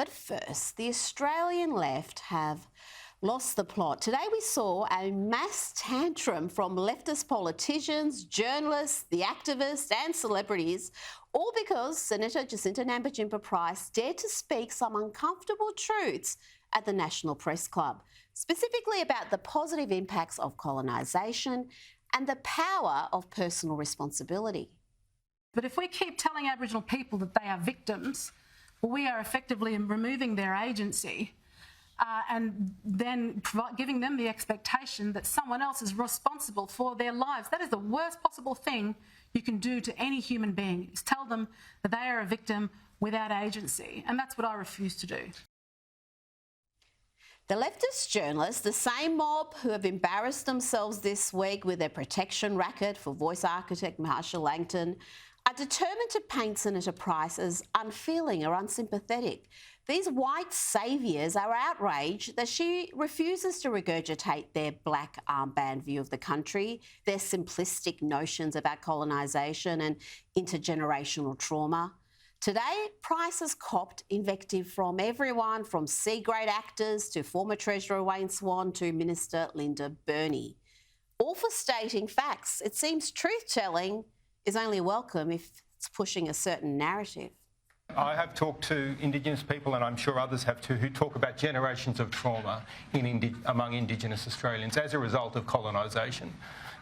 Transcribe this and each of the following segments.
But first, the Australian left have lost the plot. Today we saw a mass tantrum from leftist politicians, journalists, the activists and celebrities, all because Senator Jacinta Price dared to speak some uncomfortable truths at the National Press Club, specifically about the positive impacts of colonisation and the power of personal responsibility. But if we keep telling Aboriginal people that they are victims, well, we are effectively removing their agency and then giving them the expectation that someone else is responsible for their lives. That is the worst possible thing you can do to any human being, is tell them that they are a victim without agency. And that's what I refuse to do. The leftist journalists, the same mob who have embarrassed themselves this week with their protection racket for voice architect Marcia Langton, are determined to paint Senator Price as unfeeling or unsympathetic. These white saviours are outraged that she refuses to regurgitate their black armband view of the country, their simplistic notions about colonisation and intergenerational trauma. Today, Price has copped invective from everyone from C-grade actors to former Treasurer Wayne Swan to Minister Linda Burney. All for stating facts. It seems truth-telling is only welcome if it's pushing a certain narrative. I have talked to Indigenous people, and I'm sure others have too, who talk about generations of trauma among Indigenous Australians as a result of colonisation.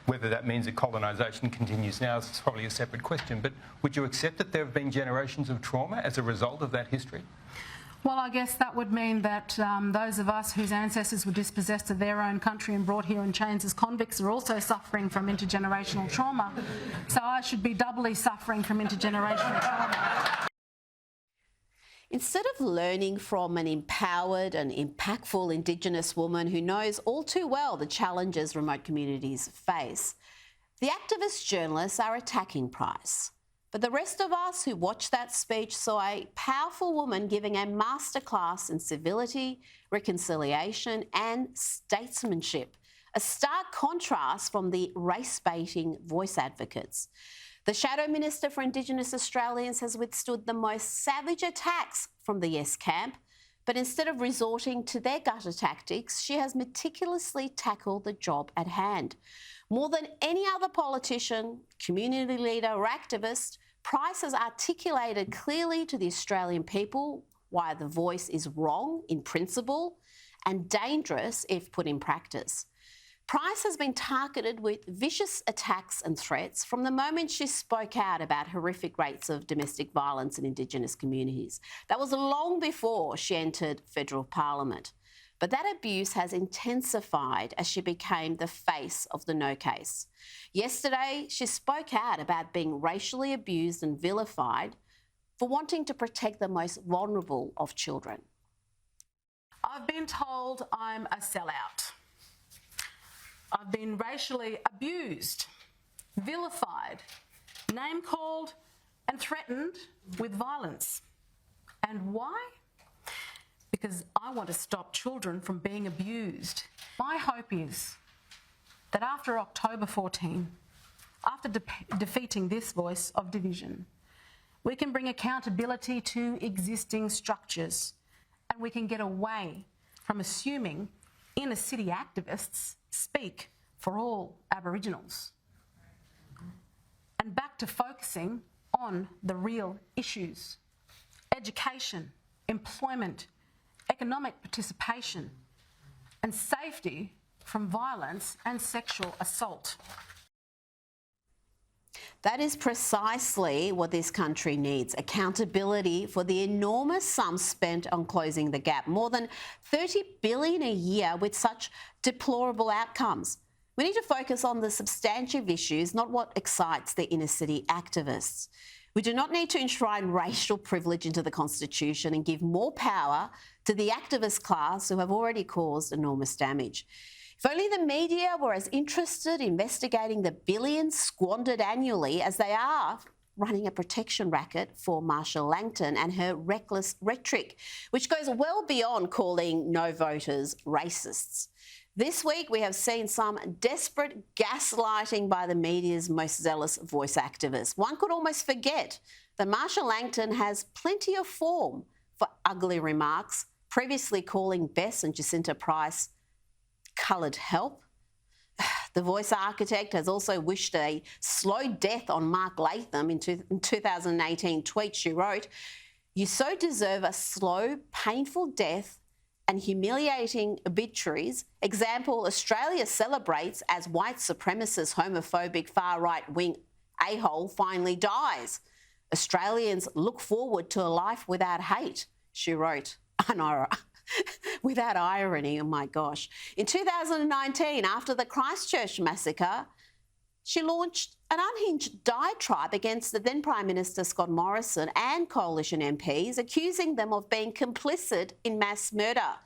Whether that means that colonisation continues now is probably a separate question, but would you accept that there have been generations of trauma as a result of that history? Well, I guess that would mean that those of us whose ancestors were dispossessed of their own country and brought here in chains as convicts are also suffering from intergenerational trauma. So I should be doubly suffering from intergenerational trauma. Instead of learning from an empowered and impactful Indigenous woman who knows all too well the challenges remote communities face, the activist journalists are attacking Price. But the rest of us who watched that speech saw a powerful woman giving a masterclass in civility, reconciliation and statesmanship, a stark contrast from the race-baiting voice advocates. The Shadow Minister for Indigenous Australians has withstood the most savage attacks from the Yes camp, but instead of resorting to their gutter tactics, she has meticulously tackled the job at hand. More than any other politician, community leader or activist, Price has articulated clearly to the Australian people why the voice is wrong in principle and dangerous if put in practice. Price has been targeted with vicious attacks and threats from the moment she spoke out about horrific rates of domestic violence in Indigenous communities. That was long before she entered federal parliament. But that abuse has intensified as she became the face of the No case. Yesterday, she spoke out about being racially abused and vilified for wanting to protect the most vulnerable of children. I've been told I'm a sellout. I've been racially abused, vilified, name-called and threatened with violence. And why? Because I want to stop children from being abused. My hope is that after October 14, after defeating this voice of division, we can bring accountability to existing structures and we can get away from assuming inner city activists speak for all Aboriginals and back to focusing on the real issues: education, employment, economic participation and safety from violence and sexual assault. That is precisely what this country needs: accountability for the enormous sums spent on closing the gap, more than $30 billion a year with such deplorable outcomes. We need to focus on the substantive issues, not what excites the inner city activists. We do not need to enshrine racial privilege into the Constitution and give more power to the activist class who have already caused enormous damage. If only the media were as interested in investigating the billions squandered annually as they are running a protection racket for Marcia Langton and her reckless rhetoric, which goes well beyond calling no voters racists. This week, we have seen some desperate gaslighting by the media's most zealous voice activists. One could almost forget that Marcia Langton has plenty of form for ugly remarks, previously calling Bess and Jacinta Price coloured help. The Voice architect has also wished a slow death on Mark Latham in 2018 tweet. She wrote, "You so deserve a slow, painful death and humiliating obituaries. Example, Australia celebrates as white supremacist, homophobic, far-right wing a-hole finally dies. Australians look forward to a life without hate," she wrote. Without irony, oh my gosh. In 2019, after the Christchurch massacre, she launched an unhinged diatribe against the then Prime Minister Scott Morrison and coalition MPs, accusing them of being complicit in mass murder.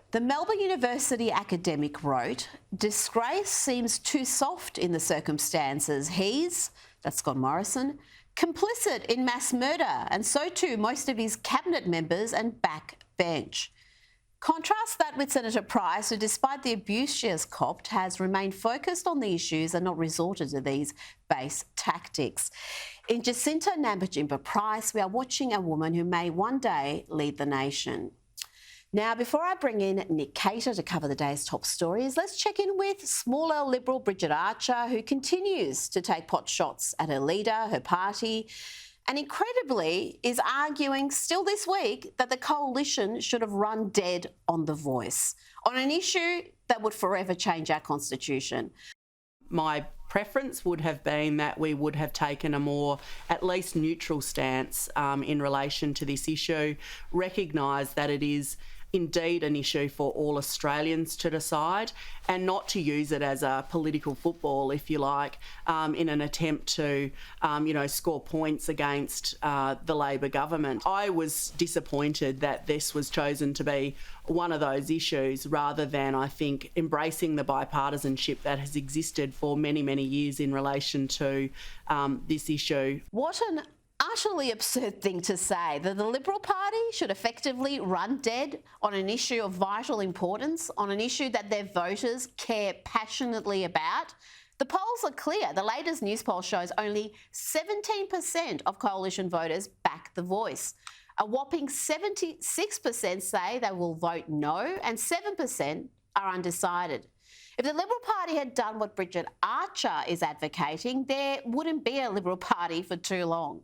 The Melbourne University academic wrote, "Disgrace seems too soft in the circumstances. He's," that's Scott Morrison, "complicit in mass murder, and so too most of his cabinet members and backbench." Contrast that with Senator Price, who, despite the abuse she has copped, has remained focused on the issues and not resorted to these base tactics. In Jacinta Nambajimpa Price, we are watching a woman who may one day lead the nation. Now, before I bring in Nick Cater to cover the day's top stories, let's check in with small L Liberal Bridget Archer, who continues to take pot shots at her leader, her party, and incredibly is arguing still this week that the coalition should have run dead on The Voice, on an issue that would forever change our constitution. My preference would have been that we would have taken a more, at least neutral stance in relation to this issue, recognise that it is indeed an issue for all Australians to decide, and not to use it as a political football, if you like, in an attempt to, score points against the Labor government. I was disappointed that this was chosen to be one of those issues rather than, I think, embracing the bipartisanship that has existed for many, many years in relation to this issue. What an utterly absurd thing to say, that the Liberal Party should effectively run dead on an issue of vital importance, on an issue that their voters care passionately about. The polls are clear. The latest news poll shows only 17% of coalition voters back The Voice. A whopping 76% say they will vote no, and 7% are undecided. If the Liberal Party had done what Bridget Archer is advocating, there wouldn't be a Liberal Party for too long.